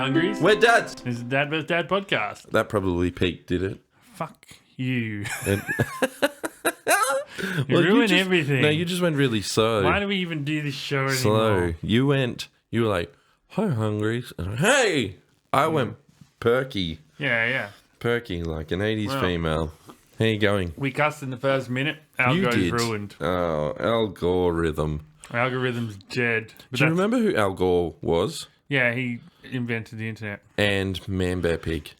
Hungries. We're dads. This is Dad vs. Dad podcast. That probably peaked, did it? Fuck you. And- You ruin everything. No, you just went really slow. Why do we even do this show Slow. anymore? You were like, hi, Hungries. And, hey! I went perky. Yeah. Perky, like an 80s Wow. female. How you going? We cussed in the first minute. You Algo's did. ruined. Oh, algorithm. Algorithm's dead. But Do you remember who Al Gore was? Yeah, he invented the internet. And Man Bear Pig.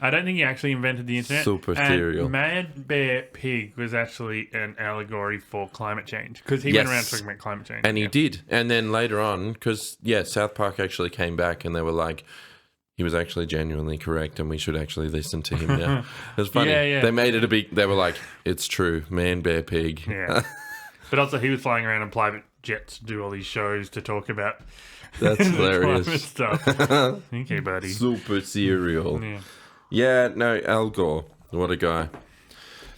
I don't think he actually invented the internet. Super and ethereal. Mad Bear Pig was actually an allegory for climate change because he Yes. went around talking about climate change. And he did. And then later on, because, South Park actually came back and they were like, he was actually genuinely correct and we should actually listen to him now. It was funny. Yeah. They made it a big, they were like, it's true, Man Bear Pig. Yeah. But also he was flying around in private jets to do all these shows to talk about That's the climate hilarious. stuff. Okay, buddy. Super serial. Yeah. Yeah, no, Al Gore. What a guy.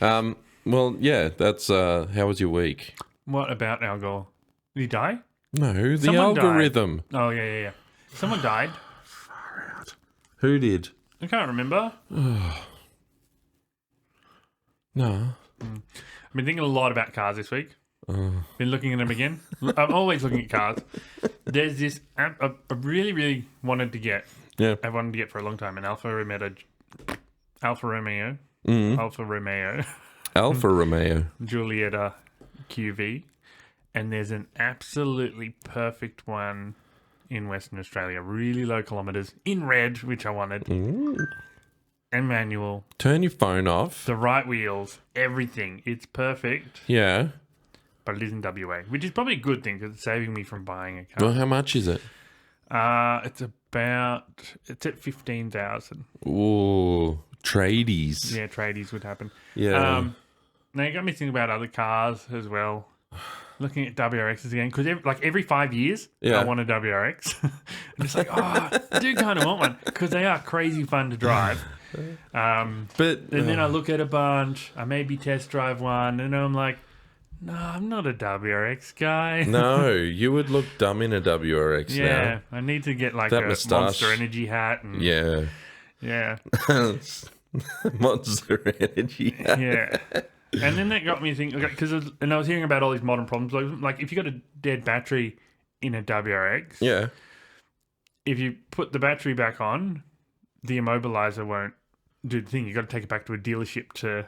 Well, yeah, that's, how was your week? What about Al Gore? Did he die? No, the Someone died. algorithm. Oh, yeah. Someone died. Who did? I can't remember. No. I've been thinking a lot about cars this week. Been looking at them again. I'm always looking at cars. There's this I really, really wanted to get. Yeah. I've wanted to get for a long time an Alfa Romeo. Alfa Romeo. Giulietta QV. And there's an absolutely perfect one in Western Australia. Really low kilometres. In red, which I wanted. And manual. Turn your phone off. The right wheels. Everything. It's perfect. Yeah. But it is in WA. Which is probably a good thing because it's saving me from buying a car. Well, how much is it? It's at 15,000. Ooh, tradies. Yeah, tradies would happen. Yeah. Now you got me thinking about other cars as well. Looking at WRXs again because every 5 years, I want a WRX. And it's like, I do kind of want one because they are crazy fun to drive. And then I look at a bunch. I maybe test drive one, and I'm like, no, I'm not a WRX guy. No, you would look dumb in a WRX Yeah, now. I need to get like That a moustache. Monster Energy hat. And, Yeah. Yeah. Monster Energy. Yeah. And then that got me thinking, because I was hearing about all these modern problems. Like if you got a dead battery in a WRX, Yeah. if you put the battery back on, the immobilizer won't do the thing. You got to take it back to a dealership to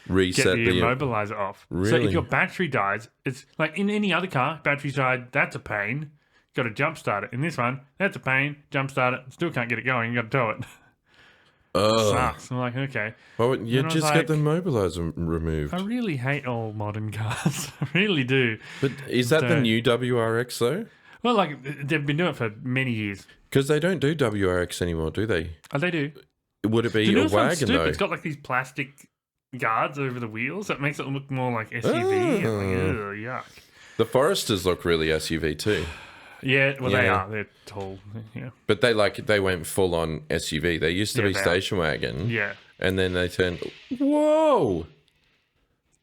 Reset get the immobilizer off. So Really? if your battery dies, it's like in any other car, battery's died, that's a pain. Got to jump start it. In this one, that's a pain. Jump start it, still can't get it going. You got to tow it. Oh. Sucks. I'm like, okay. Well, you And I was just like, get the immobilizer removed. I really hate all modern cars. I really do. But is that the Don't. new WRX though? Well, like they've been doing it for many years. Because they don't do WRX anymore, do they? Oh, they do. Would it be The a newest one's wagon stupid. though? It's got like these plastic guards over the wheels that makes it look more like SUV. Oh. Like, yuck. The Foresters look really SUV too. Yeah, well, they Yeah. are. They're tall. Yeah. But they went full on SUV. They used to Yeah, be they are. station wagon. Yeah. And then they turned, whoa,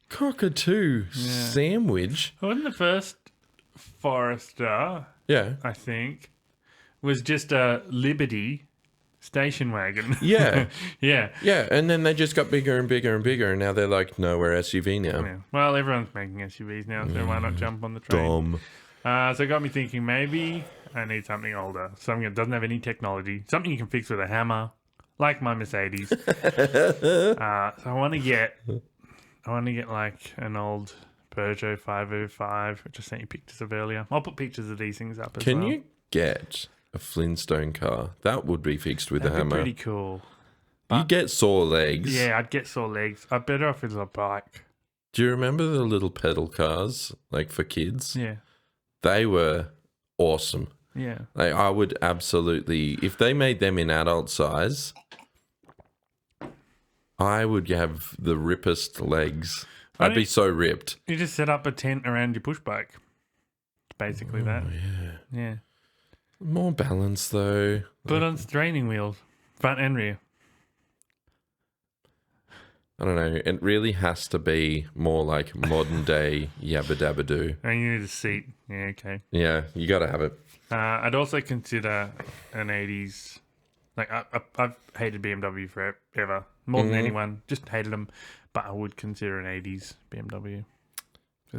cockatoo sandwich. Wasn't the first Forester, Yeah. I think, was just a Liberty station wagon. Yeah. Yeah. Yeah. And then they just got bigger and bigger and bigger. And now they're like, no, we're SUV now. Yeah. Well, everyone's making SUVs now, so why not jump on the train? Dumb. So it got me thinking maybe I need something older, something that doesn't have any technology, something you can fix with a hammer, like my Mercedes. So I want to get like an old Peugeot 505, which I sent you pictures of earlier. I'll put pictures of these things up as well. Can you get a Flintstone car? That would be fixed with That'd a be hammer. pretty cool. You get sore legs. Yeah, I'd get sore legs. I'd better off with a bike. Do you remember the little pedal cars, like for kids? Yeah, They were awesome. yeah. Like, I would absolutely, if they made them in adult size, I would have the rippest legs. I'd be so ripped. You just set up a tent around your push bike. Basically that. Yeah. Yeah. More balance though. Put on training wheels, front and rear. I don't know. It really has to be more like modern day yabba dabba doo. And you need a seat. Yeah, okay. Yeah, you got to have it. I'd also consider an 80s Like I've hated BMW forever, more than anyone. Just hated them, but I would consider an '80s BMW.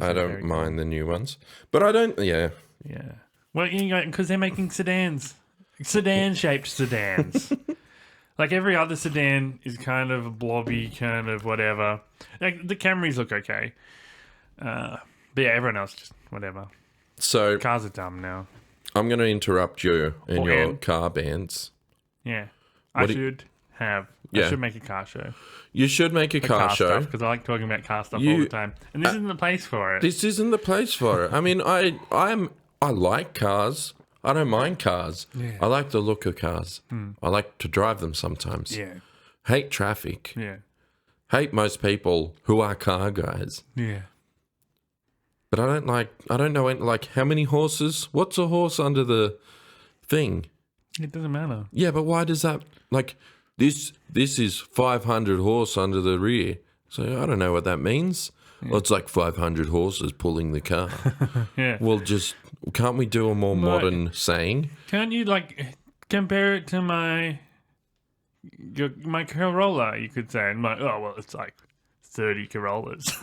I don't mind the new ones, but I don't. Yeah. Yeah. Well, because they're making sedans, sedan-shaped sedans. Like every other sedan is kind of a blobby, kind of whatever. Like the Camrys look okay, but yeah, everyone else just whatever. So Cars are dumb now. I'm going to interrupt you in your car bands. Yeah, I should make a car show. You should make a car show because I like talking about car stuff all the time, and this isn't the place for it. This isn't the place for it. I mean, I like cars. I don't mind cars. Yeah. I like the look of cars. I like to drive them sometimes. Yeah. Hate traffic. Yeah. Hate most people who are car guys. Yeah. But I don't know, like, how many horses? What's a horse under the thing? It doesn't matter. Yeah, but why does that, like, this is 500 horse under the rear. So I don't know what that means. Yeah. Well, it's like 500 horses pulling the car. Yeah. Well, can't we do a more modern saying? Can't you, like, compare it to my Corolla, you could say? And it's like 30 Corollas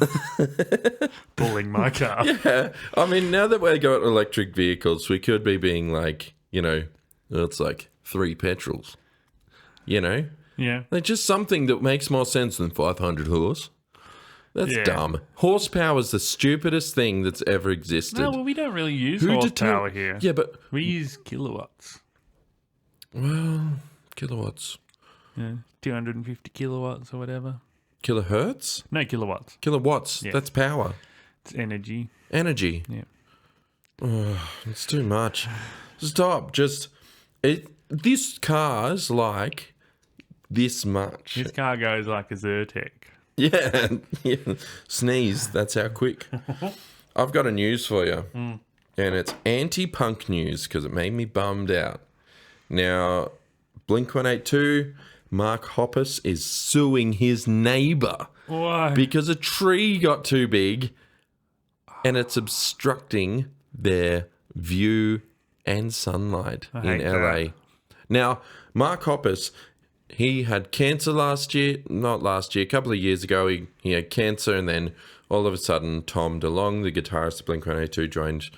pulling my car. Yeah. I mean, now that we've got electric vehicles, we could be being like, it's like 3 petrols. Yeah. Like just something that makes more sense than 500 horse. That's dumb. Horsepower is the stupidest thing that's ever existed. No, well, we don't really use horsepower here. Yeah, but we use kilowatts. Well, kilowatts. Yeah, 250 kilowatts or whatever. Kilohertz? No, kilowatts. Kilowatts. Yeah. That's power. It's energy. Energy. Yeah. Oh, it's too much. Stop. This car's like this much. This car goes like a Zyrtec. Yeah. Sneeze. That's how quick. I've got a news for you. And it's anti-punk news because it made me bummed out. Now, Blink-182, Mark Hoppus is suing his neighbour. Why? Because a tree got too big and it's obstructing their view and sunlight in LA. That. Now, Mark Hoppus, he had cancer a couple of years ago. He had cancer, and then all of a sudden, Tom DeLonge, the guitarist of Blink-182, joined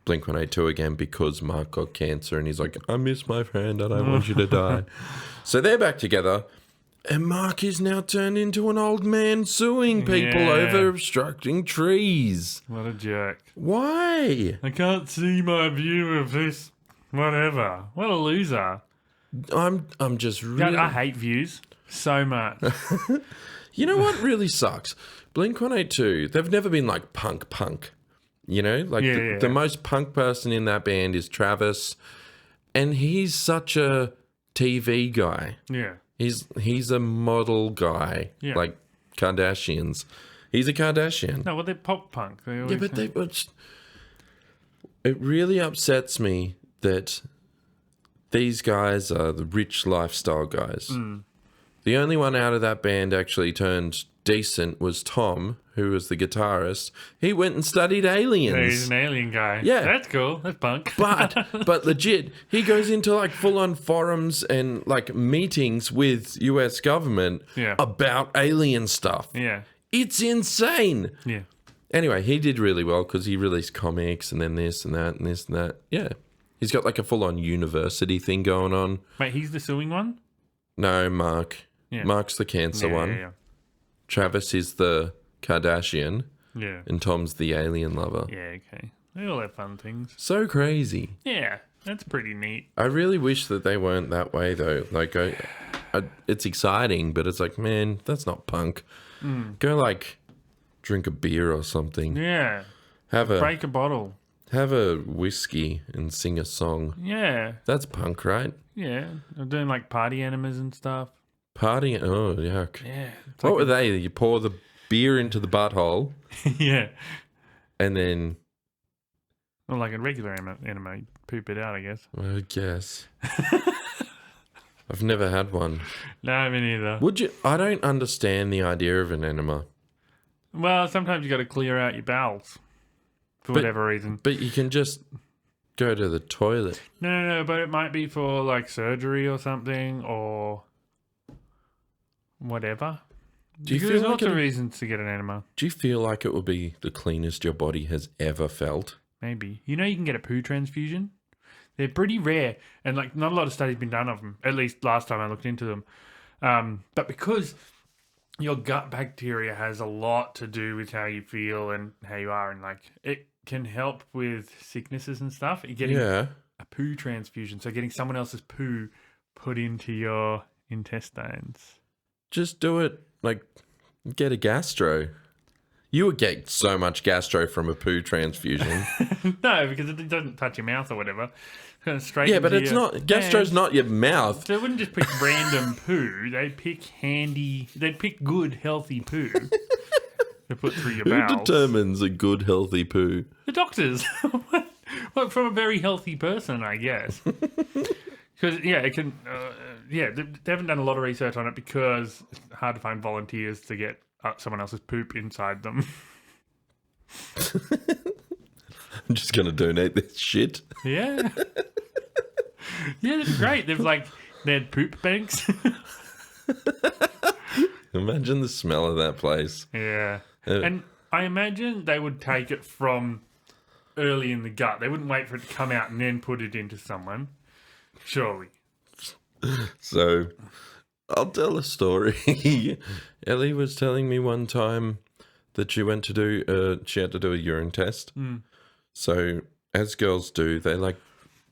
Blink-182 again because Mark got cancer, and he's like, I miss my friend, I don't want you to die. So they're back together, and Mark is now turned into an old man suing people over obstructing trees. What a jerk. Why? I can't see my view of this, whatever. What a loser. I'm just really... I hate views so much. You know what really sucks? Blink-182, they've never been like punk. The most punk person in that band is Travis, and he's such a TV guy. Yeah. He's a model guy, like Kardashians. He's a Kardashian. No, well, they're pop punk. It really upsets me that these guys are the rich lifestyle guys. The only one out of that band actually turned decent was Tom, who was the guitarist. He went and studied aliens. Yeah, he's an alien guy. Yeah. That's cool. That's punk. But legit, he goes into like full-on forums and like meetings with US government about alien stuff. Yeah. It's insane. Yeah. Anyway, he did really well because he released comics and then this and that and this and that. Yeah. He's got like a full-on university thing going on. Wait, he's the suing one? No, Mark. Yeah. Mark's the cancer one. Yeah. Travis is the Kardashian. Yeah. And Tom's the alien lover. Yeah, okay. They all have fun things. So crazy. Yeah, that's pretty neat. I really wish that they weren't that way, though. Like, it's exciting, but it's like, man, that's not punk. Go, like, drink a beer or something. Yeah. Break a bottle. Have a whiskey and sing a song. Yeah. That's punk, right? Yeah. I'm doing like party enemas and stuff. Party? Oh, yuck. Yeah. What were they? You pour the beer into the butthole. Yeah. And then... Well, like a regular enema, you poop it out, I guess. I guess. I've never had one. No, me neither. Would you? I don't understand the idea of an enema. Well, sometimes you got to clear out your bowels. For whatever reason. But you can just go to the toilet. No, but it might be for like surgery or something or whatever. Do you Because feel there's like lots of reasons to get an enema. Do you feel like it will be the cleanest your body has ever felt? Maybe. You can get a poo transfusion. They're pretty rare, and like not a lot of studies been done of them. At least last time I looked into them. But because your gut bacteria has a lot to do with how you feel and how you are, and like it can help with sicknesses and stuff. You're getting a poo transfusion, so getting someone else's poo put into your intestines. Just do it. Like, get a gastro. You would get so much gastro from a poo transfusion. No, because it doesn't touch your mouth or whatever. Straight yeah, but it's not. Gastro's not your mouth. So they wouldn't just pick random poo. They'd pick good, healthy poo to put through your bowels. Who determines a good, healthy poo? The doctors. Well, from a very healthy person, I guess. Because, it can... they haven't done a lot of research on it because it's hard to find volunteers to get someone else's poop inside them. I'm just going to donate this shit. Yeah. Yeah, they're great. They had poop banks. Imagine the smell of that place. Yeah. And I imagine they would take it from early in the gut. They wouldn't wait for it to come out and then put it into someone. Surely. So, I'll tell a story. Ellie was telling me one time that she had to do a urine test. So, as girls do,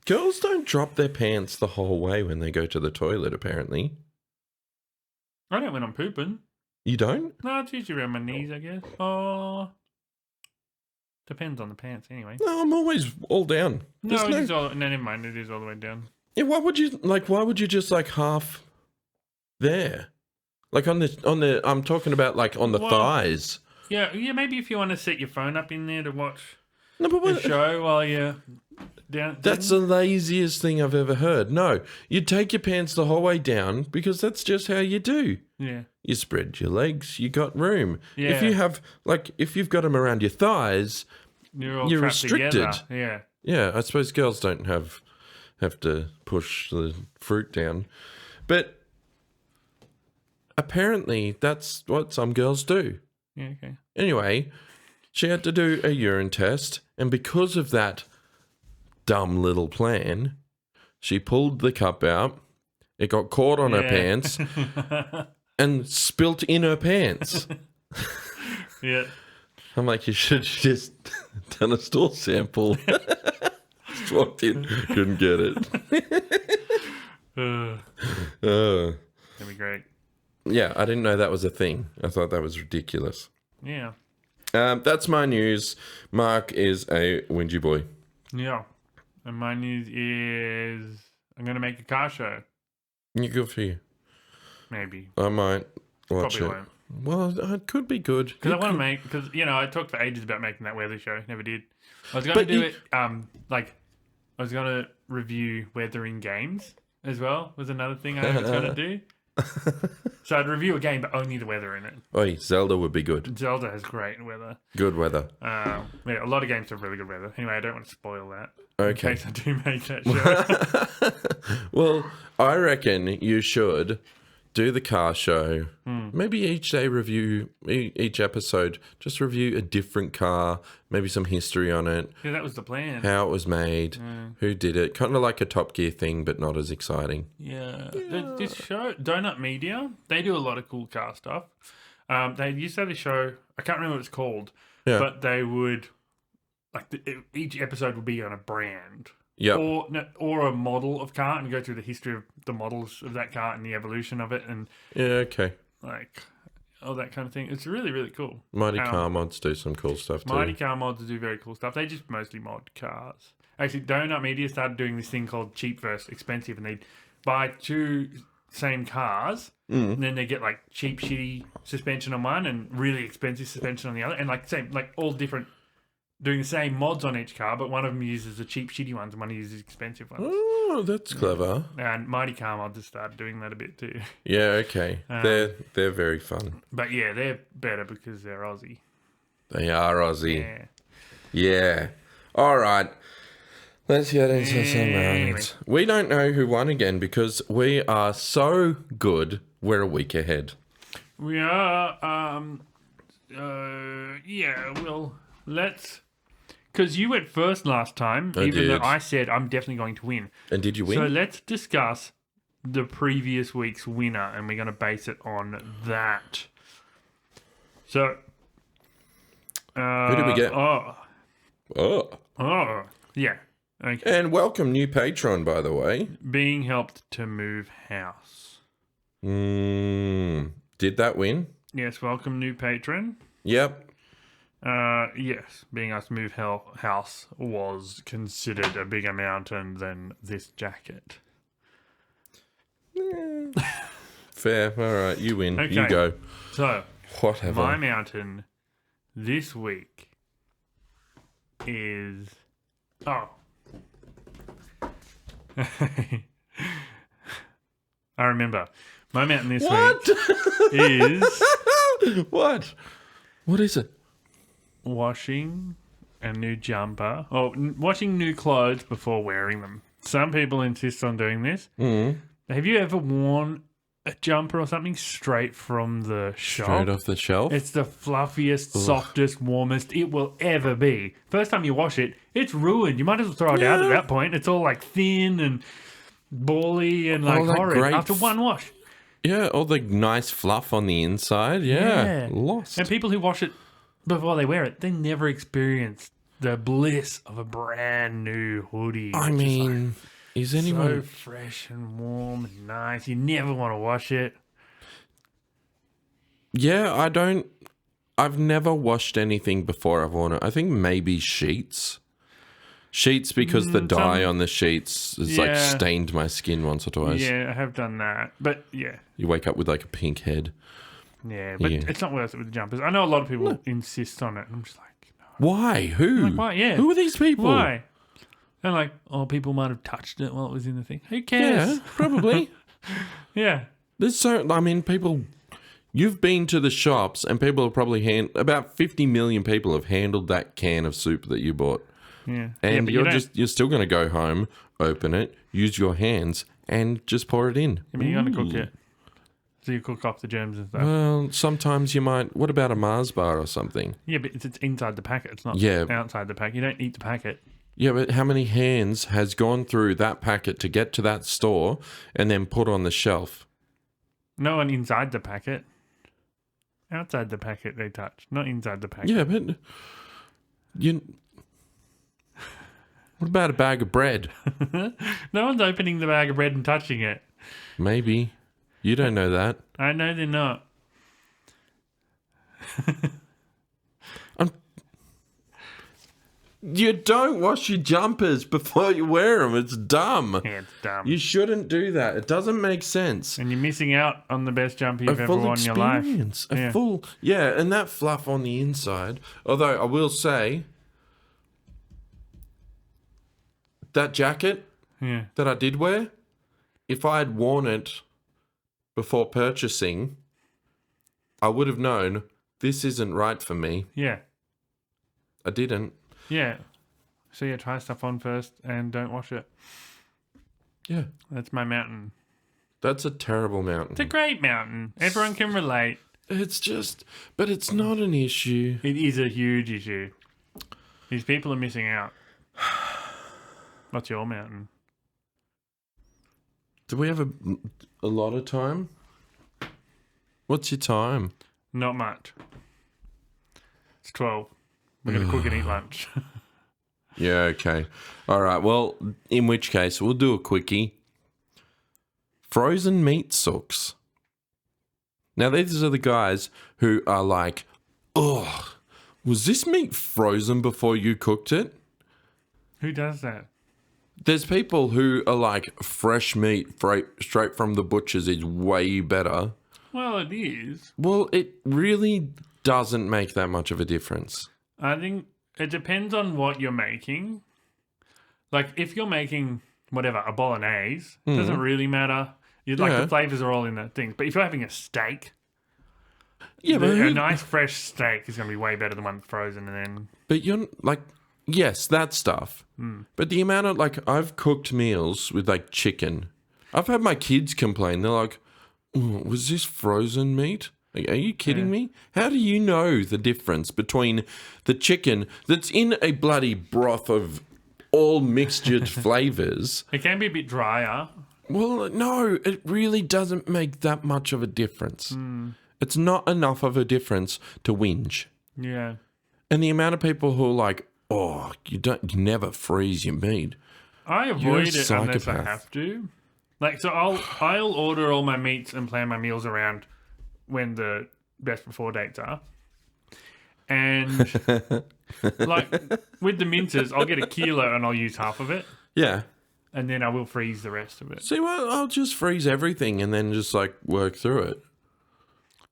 girls don't drop their pants the whole way when they go to the toilet, apparently. I don't when I'm pooping. You don't? No, it's usually around my knees, I guess. Oh, depends on the pants, anyway. No, I'm always all down. No, never mind. It is all the way down. Yeah, why would you just half there? Like on the I'm talking about on the thighs. Yeah, maybe if you want to set your phone up in there to watch No, but the show while you're down. That's the laziest thing I've ever heard. No, you take your pants the whole way down because that's just how you do. Yeah. You spread your legs, you got room. Yeah. If you've got them around your thighs, you're restricted. Together. Yeah. Yeah, I suppose girls don't have to push the fruit down. But apparently that's what some girls do. Yeah, okay. Anyway, she had to do a urine test, and because of that dumb little plan, she pulled the cup out. It got caught on her pants and spilt in her pants. Yeah. I'm like, you should have just done a stool sample. Just walked in, couldn't get it. That'd be great. Yeah, I didn't know that was a thing. I thought that was ridiculous. Yeah. That's my news. Mark is a whingy boy. Yeah. And my news is I'm going to make a car show. You're good for you. Maybe. I might watch Probably it. won't. Well, it could be good. Because I want to make, because, I talked for ages about making that weather show. Never did. I was going to do it, I was going to review weathering games as well, was another thing I was going to do. So I'd review a game, but only the weather in it. Oh, Zelda would be good. Zelda has great weather. Good weather. Yeah, a lot of games have really good weather. Anyway, I don't want to spoil that. Okay. In case I do make that show. Well, I reckon you should do the car show. Maybe each day each episode, just review a different car, maybe some history on it. Yeah, that was the plan. How it was made, who did it. Kind of like a Top Gear thing, but not as exciting. Yeah. This show, Donut Media, they do a lot of cool car stuff. They used to have a show, I can't remember what it's called, but they would, each episode would be on a brand. Yeah. Or a model of car and go through the history of the models of that car and the evolution of it and okay. All that kind of thing. It's really, really cool. Mighty Car Mods do some cool stuff too. Mighty Car Mods do very cool stuff. They just mostly mod cars. Actually, Donut Media started doing this thing called cheap versus expensive, and they'd buy two same cars and then they get cheap, shitty suspension on one and really expensive suspension on the other, and all different. Doing the same mods on each car, but one of them uses the cheap, shitty ones and one uses expensive ones. Oh, that's clever. And Mighty Car Mods has started doing that a bit too. Yeah, okay. They're very fun. But yeah, they're better because they're Aussie. They are Aussie. Yeah. All right. Let's get into some rounds. We don't know who won again because we are so good. We're a week ahead. We are. Yeah. Well, let's. Because you went first last time, even though I said I'm definitely going to win. And did you win? So let's discuss the previous week's winner, and we're going to base it on that. So, who did we get? Yeah. Okay. And welcome, new patron, by the way. Being helped to move house. Did that win? Yes, welcome, new patron. Yep. Yes, being asked to move house was considered a bigger mountain than this jacket. Fair. All right, you win. Okay. You go. So, whatever. My mountain this week is... Oh. I remember. My mountain this week is... What? What is it? Washing a new jumper. Or washing new clothes before wearing them. Some people insist on doing this. Have you ever worn a jumper or something straight from the shop? Straight off the shelf? It's the fluffiest, softest, warmest it will ever be. First time you wash it, it's ruined. You might as well throw it out at that point. It's all like thin and bally and like horrid after one wash. Yeah, all the nice fluff on the inside. Yeah. Lost. And people who wash it before they wear it, they never experience the bliss of a brand new hoodie. I mean, is anyone... so fresh and warm and nice. You never want to wash it. Yeah, I've never washed anything before I've worn it. I think maybe sheets. Sheets because the dye on the sheets has like stained my skin once or twice. Yeah, I have done that. But yeah. You wake up with like a pink head. Yeah, but it's not worth it with the jumpers. I know a lot of people insist on it. And I'm just like, no. Why? Who? Like, why? Yeah. Who are these people? Why? And like, people might have touched it while it was in the thing. Who cares? Yeah, probably. Yeah. People... You've been to the shops and people have probably about 50 million people have handled that can of soup that you bought. Yeah. And you're still going to go home, open it, use your hands and just pour it in. I mean, you're going to cook it. So you cook off the germs and stuff. Well, sometimes you might. What about a Mars bar or something? Yeah, but it's inside the packet. It's not outside the packet. You don't eat the packet. Yeah, but how many hands has gone through that packet to get to that store and then put on the shelf? No one inside the packet. Outside the packet they touch, not inside the packet. Yeah, but what about a bag of bread? No one's opening the bag of bread and touching it. Maybe. You don't know that. I know they're not. You don't wash your jumpers before you wear them. It's dumb. Yeah, it's dumb. You shouldn't do that. It doesn't make sense. And you're missing out on the best jumper you've ever worn in your life. And that fluff on the inside. Although I will say, that jacket that I did wear, if I had worn it before purchasing, I would have known this isn't right for me. Yeah. I didn't. Yeah. So try stuff on first and don't wash it. Yeah. That's my mountain. That's a terrible mountain. It's a great mountain. Everyone can relate. But it's not an issue. It is a huge issue. These people are missing out. What's your mountain? Do we have a lot of time? What's your time? Not much. It's 12. We're going to cook and eat lunch. Yeah, okay. All right, well, in which case, we'll do a quickie. Frozen meat sooks. Now, these are the guys who are like, oh, was this meat frozen before you cooked it? Who does that? There's people who are like, fresh meat straight from the butchers is way better. Well, it is. Well, it really doesn't make that much of a difference. I think it depends on what you're making. Like, if you're making, whatever, a bolognese, it doesn't really matter. The flavours are all in the thing. But if you're having a steak, a nice fresh steak is going to be way better than one that's frozen. And then, but you're yes, that stuff. But the amount of, like, I've cooked meals with, like, chicken. I've had my kids complain. They're like, "Oh, was this frozen meat? Like, are you kidding me? How do you know the difference between the chicken that's in a bloody broth of all mixtured flavors?" It can be a bit drier. Well, no, it really doesn't make that much of a difference. It's not enough of a difference to whinge. Yeah. And the amount of people who are like, "Oh, you never freeze your meat." I avoid it unless I have to. Like, so I'll order all my meats and plan my meals around when the best before dates are. And like with the minces, I'll get a kilo and I'll use half of it. Yeah. And then I will freeze the rest of it. See, well, I'll just freeze everything and then just like work through it.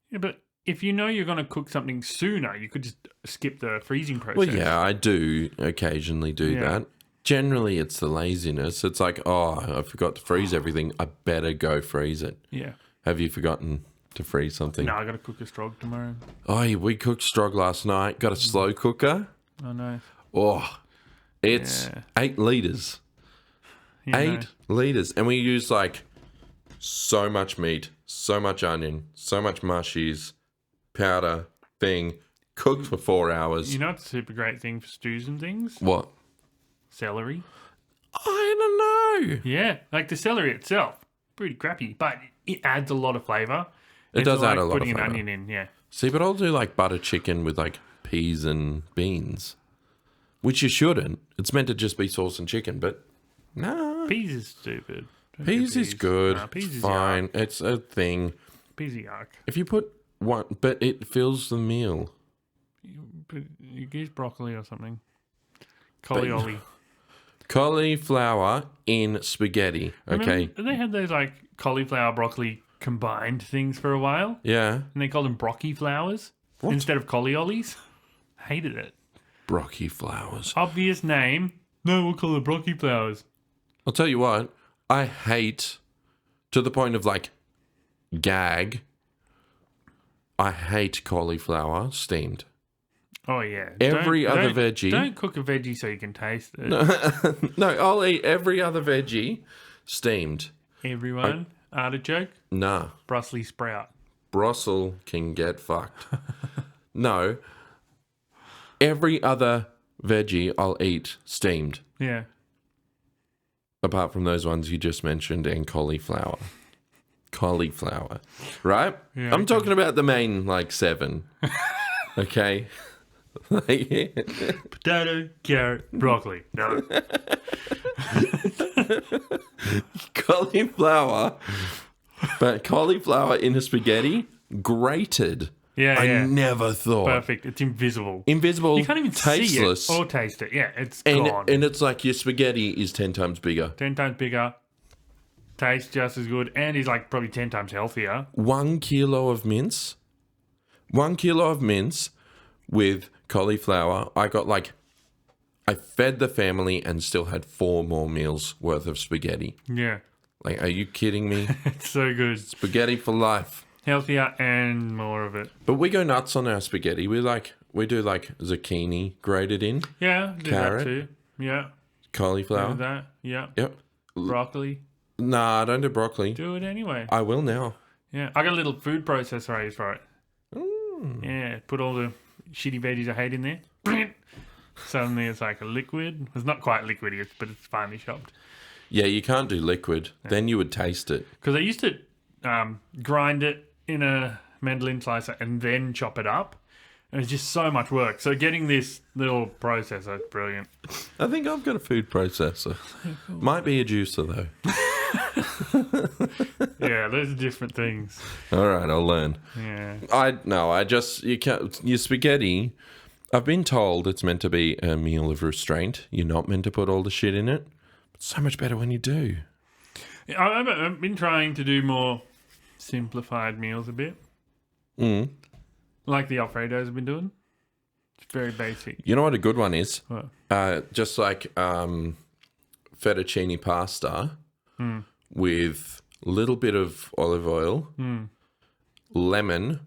Yeah, but if you know you're going to cook something sooner, you could just skip the freezing process. Well, yeah, I do occasionally do that. Generally, it's the laziness. It's like, oh, I forgot to freeze everything. I better go freeze it. Yeah. Have you forgotten to freeze something? No, I got to cook a strog tomorrow. Oh, yeah, we cooked strog last night. Got a slow cooker. Oh, no. Oh, it's 8 litres. 8 litres. And we use like so much meat, so much onion, so much mushies, powder, thing, cooked for 4 hours. You know it's a super great thing for stews and things? What? Celery. I don't know. Yeah, like the celery itself, pretty crappy, but it adds a lot of flavour. It does add a lot of flavour. Putting an onion in, See, but I'll do like butter chicken with like peas and beans, which you shouldn't. It's meant to just be sauce and chicken, but nah. Peas is stupid. Peas is good. Nah, peas is fine. yuck. It's a thing. Peas are yuck. If you put one, but it fills the meal. You use broccoli or something. Cauliflower. Cauliflower in spaghetti. Okay. Remember, they had those like cauliflower broccoli combined things for a while, Yeah. and they called them broccoli flowers instead of colliollies. Hated it. Broccoli flowers. Obvious name. No, we'll call it broccoli flowers. I'll tell you what. I hate, to the point of like gag, I hate cauliflower steamed. Oh, yeah. Every other veggie. Don't cook a veggie so you can taste it. No, I'll eat every other veggie steamed. Everyone. Artichoke. Nah. Brussels sprout. Brussels can get fucked. No. Every other veggie I'll eat steamed. Yeah. Apart from those ones you just mentioned and cauliflower. Cauliflower. Right? Yeah, I'm talking about the main, like, 7. Okay? Potato, carrot, broccoli. No. Cauliflower. But cauliflower in a spaghetti, grated. Yeah, I never thought. Perfect. It's invisible. Invisible, You can't even tasteless, see it or taste it. Yeah, it's and gone. and it's like your spaghetti is 10 times bigger. 10 times bigger. Tastes just as good. And is like probably 10 times healthier. 1 kilo of mince. 1 kilo of mince with cauliflower. I fed the family and still had 4 more meals worth of spaghetti. Yeah. Like, are you kidding me? It's so good. Spaghetti for life. Healthier and more of it. But we go nuts on our spaghetti. We do like zucchini grated in, Yeah, do Carrot. that too. Yeah. cauliflower. Do that. Yeah. Yep. Broccoli. Nah, I don't do broccoli. Do it anyway. I will now. Yeah. I got a little food processor I use for it. Yeah. Put all the shitty veggies I hate in there. Suddenly it's like a liquid. It's not quite liquidy, but it's finely chopped. Yeah, you can't do liquid. Yeah. Then you would taste it. Because I used to grind it in a mandolin slicer and then chop it up. And it's just so much work. So getting this little processor is brilliant. I think I've got a food processor. Cool. Might be a juicer though. Yeah, those are different things. All right, I'll learn. Yeah. You can't, your spaghetti, I've been told it's meant to be a meal of restraint. You're not meant to put all the shit in it. It's so much better when you do. I've been trying to do more simplified meals a bit. Like the Alfredos I've been doing. It's very basic. You know what a good one is? What? Just like fettuccine pasta with a little bit of olive oil, lemon,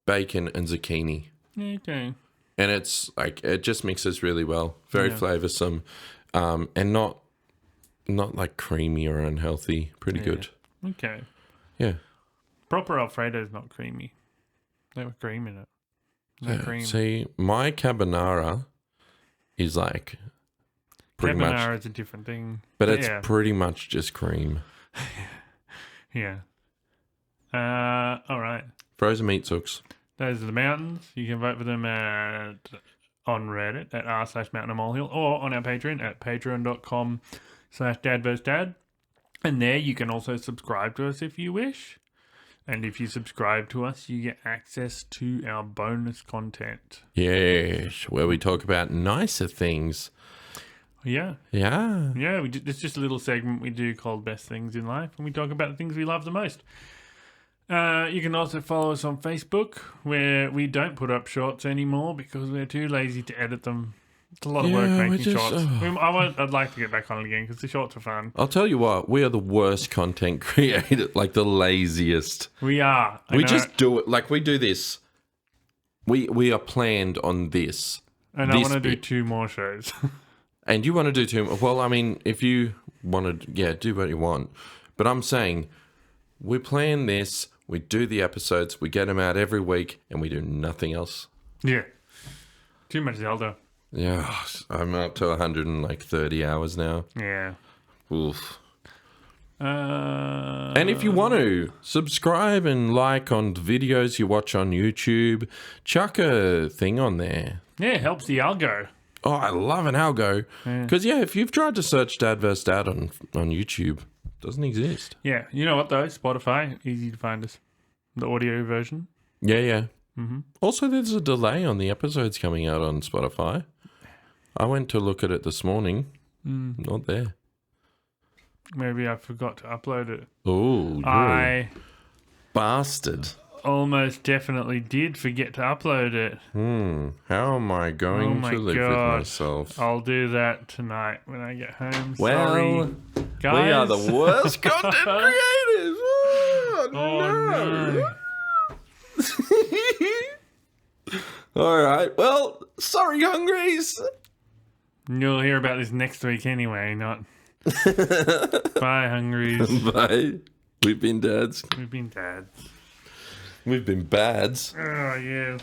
bacon, and zucchini. Okay. And it's like, it just mixes really well. Very flavoursome. And not like creamy or unhealthy. Pretty good. Okay. Yeah. Proper Alfredo is not creamy. They were cream in it. No cream. See, my carbonara is like pretty much. Carbonara is a different thing. But it's pretty much just cream. Yeah. All right. Frozen meat sooks. Those are the mountains. You can vote for them on Reddit at r/mountainmolehill or on our Patreon at patreon.com/dadversedad. And there you can also subscribe to us if you wish. And if you subscribe to us, you get access to our bonus content. Yes, where we talk about nicer things. Yeah. Yeah. Yeah, it's just a little segment we do called Best Things in Life, and we talk about the things we love the most. You can also follow us on Facebook, where we don't put up shorts anymore because we're too lazy to edit them. It's a lot of work making shorts. I'd like to get back on it again because the shorts are fun. I'll tell you what, we are the worst content creators, like the laziest. We are. We just do it. Like we do this. We are planned on this. And I want to do 2 more shows. And you want to do 2 more. Well, I mean, if you want to, do what you want. But I'm saying we plan this. We do the episodes. We get them out every week. And we do nothing else. Yeah. Too much Zelda. Yeah, I'm up to 130 hours now. Yeah. Oof. And if you want to, subscribe and like on the videos you watch on YouTube. Chuck a thing on there. Yeah, it helps the algo. Oh, I love an algo. Because, if you've tried to search Dad vs. Dad on YouTube, it doesn't exist. Yeah. You know what, though? Spotify, easy to find us. The audio version. Yeah. Mm-hmm. Also, there's a delay on the episodes coming out on Spotify. I went to look at it this morning. Not there. Maybe I forgot to upload it. Oh, I bastard. Almost definitely did forget to upload it. How am I going to live with myself? I'll do that tonight when I get home. Well, sorry, guys. We are the worst content creators. Oh, no. All right. Well, sorry, Hungries. You'll hear about this next week anyway, not... Bye, Hungries. Bye. We've been dads. We've been dads. We've been bads. Oh, yeah.